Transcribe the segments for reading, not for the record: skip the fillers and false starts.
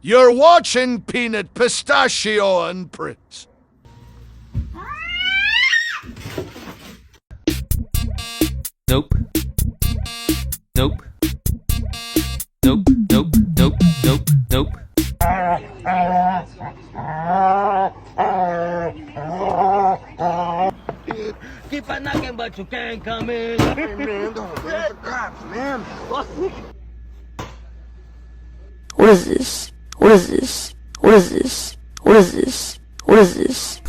You're watching Peanut, Pistachio, and Prince. Nope. Nope. Nope, nope, nope, nope, nope. Keep on knocking, but you can't come in. Hey, man, don't where's the cops, man? What is this? What is this? What is this? What is this? What is this?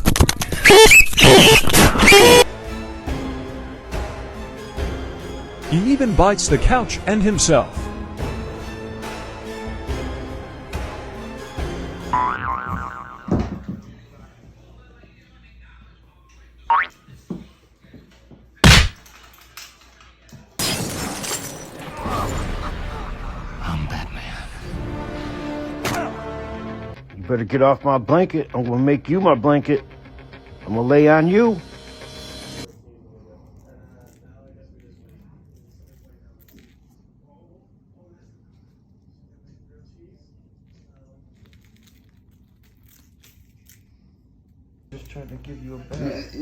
He even bites the couch and himself. I'm Batman. You better get off my blanket. I'm gonna make you my blanket. I'm gonna lay on you. Just trying to give you a bath.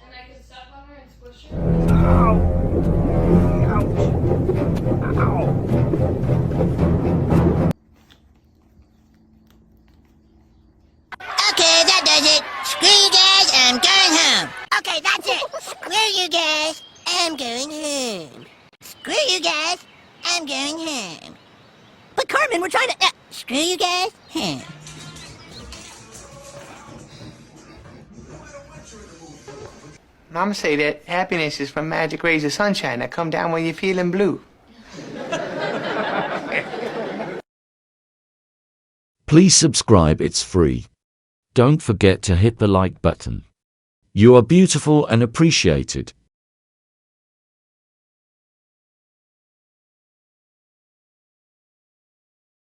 And I could step on her and squish her. Ow! Ouch! Ow! Okay, that does it. Screw you guys, I'm going home. Okay, that's it. Screw you guys, I'm going home. Screw you guys, I'm going home. But Carmen, we're trying to... screw you guys, home. Mama say that happiness is from magic rays of sunshine that come down when you're feeling blue. Please subscribe, it's free. Don't forget to hit the like button. You are beautiful and appreciated.